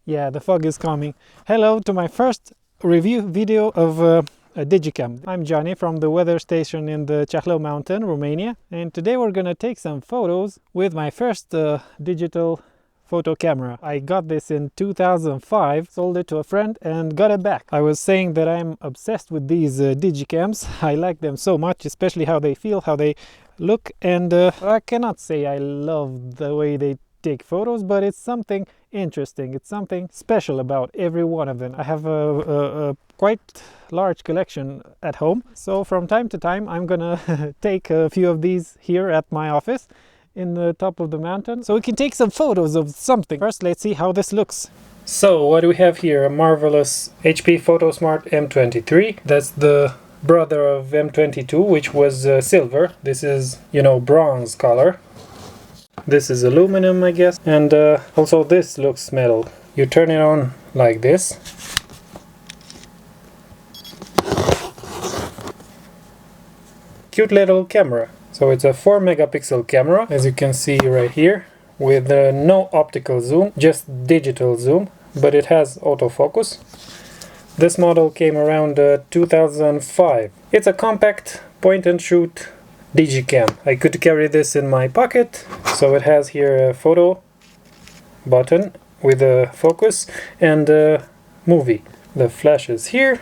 Yeah, the fog is coming. Hello to my first review video of a DigiCam. I'm Johnny from the weather station in the Chiajlău mountain, Romania, and today we're gonna take some photos with my first digital photo camera. I got this in 2005, sold it to a friend and got it back. I was saying that I'm obsessed with these DigiCams. I like them so much, especially how they feel, how they look, and I cannot say I love the way they take photos, but it's something interesting. It's something special about every one of them. I have a quite large collection at home, so from time to time I'm gonna take a few of these here at my office in the top of the mountain, so we can take some photos of something. First, let's see how this looks. So what do we have here? A marvelous HP PhotoSmart M23. That's the brother of M22, which was silver. This is, you know, bronze color. This is aluminum, I guess, and also this looks metal. You turn it on like this. Cute little camera. So it's a 4 megapixel camera, as you can see right here, with no optical zoom, just digital zoom, but it has autofocus. This model came around 2005. It's a compact point and shoot DigiCam. I could carry this in my pocket, so it has here a photo button with a focus and a movie. The flash is here.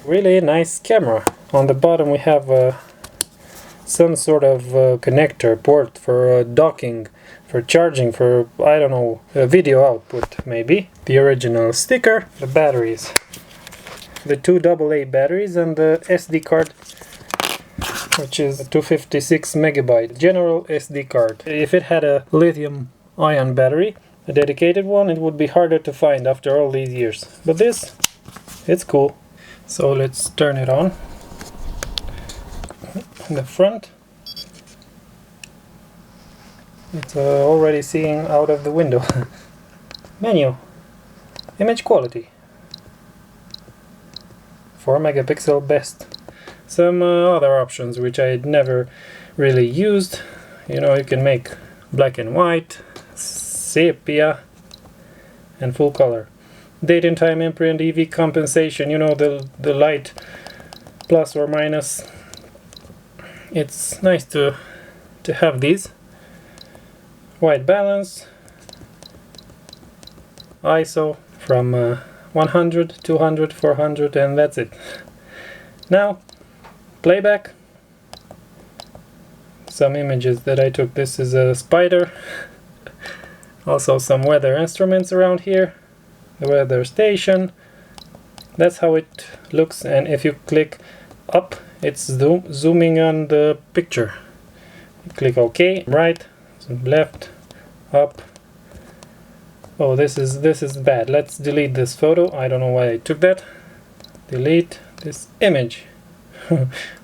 Really nice camera. On the bottom we have some sort of connector port for docking, for charging, for, I don't know, a video output maybe. The original sticker, the batteries. The two AA batteries and the SD card, which is a 256 megabyte general SD card. If it had a lithium ion battery, a dedicated one, it would be harder to find after all these years. But this, it's cool. So let's turn it on. In the front, it's already seeing out of the window. Menu, image quality, 4 megapixel best. Some other options which I never really used. You know, you can make black and white, sepia, and full color. Date and time imprint, EV compensation, you know, the light plus or minus. It's nice to have these. White balance, ISO from 100, 200, 400, and that's it. Now, playback. Some images that I took. This is a spider. Also some weather instruments around here. The weather station. That's how it looks, and if you click up, it's zooming on the picture. You click OK, right, zoom left, up. Oh, this is bad. Let's delete this photo. I don't know why I took that. Delete this image.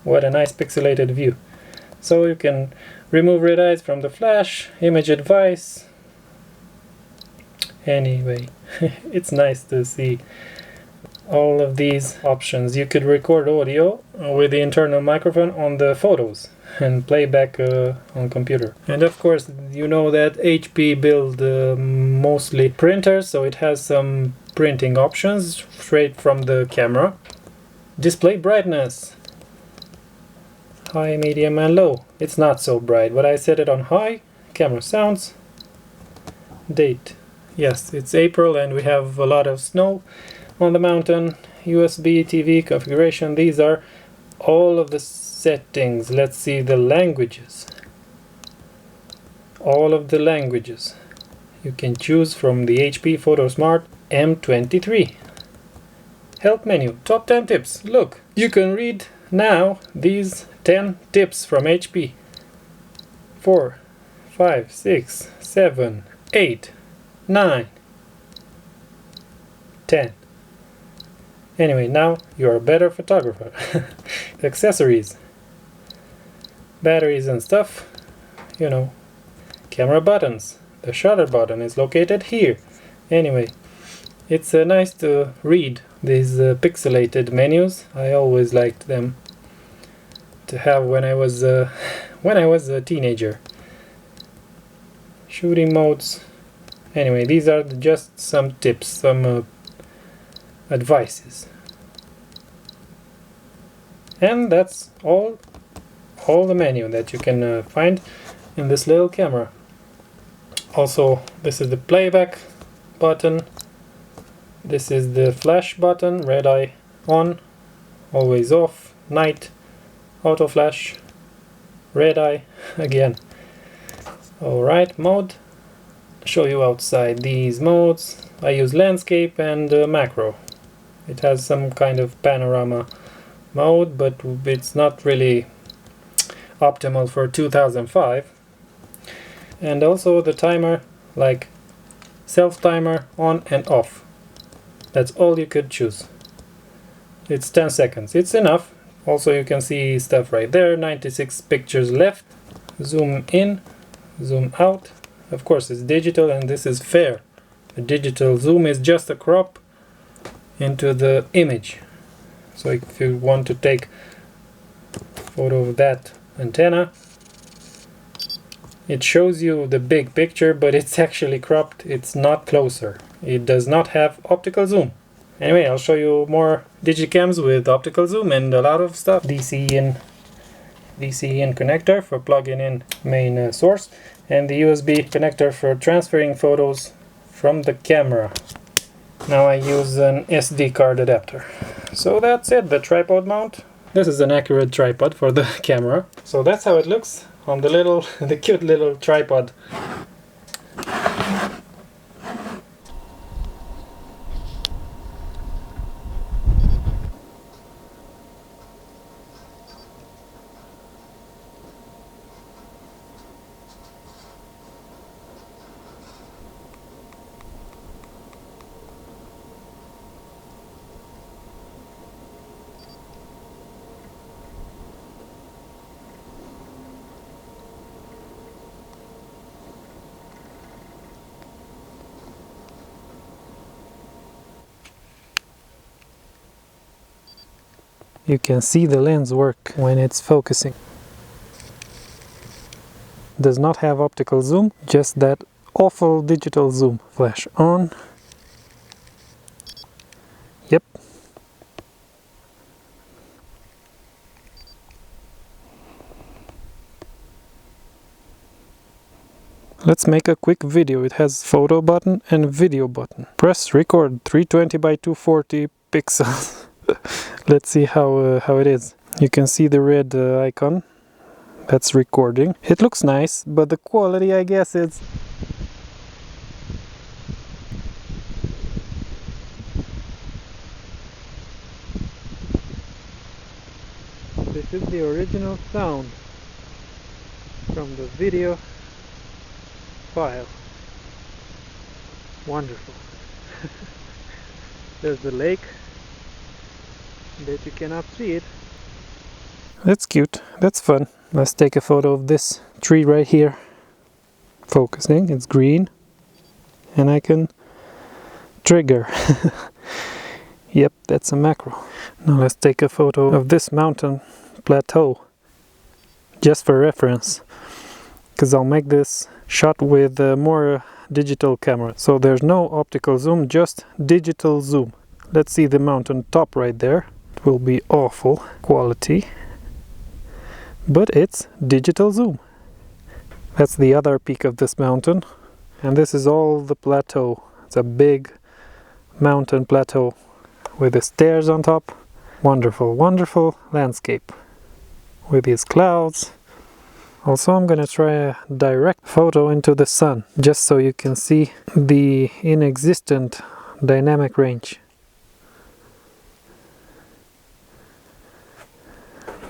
What a nice pixelated view. So you can remove red eyes from the flash, image advice. Anyway, it's nice to see all of these options. You could record audio with the internal microphone on the photos and play back on computer. And of course, you know that HP build mostly printers, so it has some printing options straight from the camera. Display brightness, high, medium, and low. It's not so bright, but I set it on high. Camera sounds. Date. Yes, it's April and we have a lot of snow on the mountain. USB TV configuration. These are all of the settings. Let's see the languages. All of the languages you can choose from the HP PhotoSmart M23. Help menu, top 10 tips. Look, you can read now these 10 tips from HP. 4, 5, 6, 7, 8, 9, 10. Anyway, now you're a better photographer. Accessories, batteries and stuff, you know. Camera buttons. The shutter button is located here. Anyway, it's nice to read these pixelated menus. I always liked them to have when I was a teenager. Shooting modes, Anyway, these are just some tips, some advices. And that's all the menu that you can find in this little camera. Also, this is the playback button, this is the flash button, red eye on, always off, night, auto flash, red eye again. Alright, mode, show you outside these modes. I use landscape and macro. It has some kind of panorama mode, but it's not really optimal for 2005. And also the timer, like self timer on and off. That's all you could choose. It's 10 seconds, it's enough. Also you can see stuff right there, 96 pictures left. Zoom in, zoom out. Of course it's digital and this is fair. The digital zoom is just a crop into the image. So if you want to take a photo of that antenna, it shows you the big picture, but it's actually cropped, it's not closer. It does not have optical zoom. Anyway, I'll show you more DigiCams with optical zoom and a lot of stuff. DC in connector for plugging in main source, and the USB connector for transferring photos from the camera. Now I use an SD card adapter. So that's it, the tripod mount. This is an accurate tripod for the camera. So that's how it looks on the cute little tripod. You can see the lens work when it's focusing. Does not have optical zoom, just that awful digital zoom. Flash on. Yep. Let's make a quick video. It has photo button and video button. Press record 320 by 240 pixels. Let's see how it is. You can see the red icon. That's recording. It looks nice, but the quality, I guess, it's... This is the original sound from the video file. Wonderful. There's the lake. That you cannot see it. That's cute. That's fun. Let's take a photo of this tree right here. Focusing. It's green. And I can trigger. Yep, that's a macro. Now let's take a photo of this mountain plateau. Just for reference. Because I'll make this shot with more digital camera. So there's no optical zoom, just digital zoom. Let's see the mountain top right there. It will be awful quality, but it's digital zoom. That's the other peak of this mountain, and this is all the plateau. It's a big mountain plateau with the stairs on top. Wonderful, wonderful landscape with these clouds. Also, I'm gonna try a direct photo into the sun, just so you can see the inexistent dynamic range.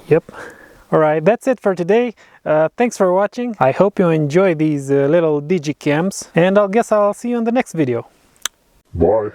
Yep. Alright, that's it for today. Thanks for watching. I hope you enjoy these little DigiCams, and I guess I'll see you in the next video. Bye.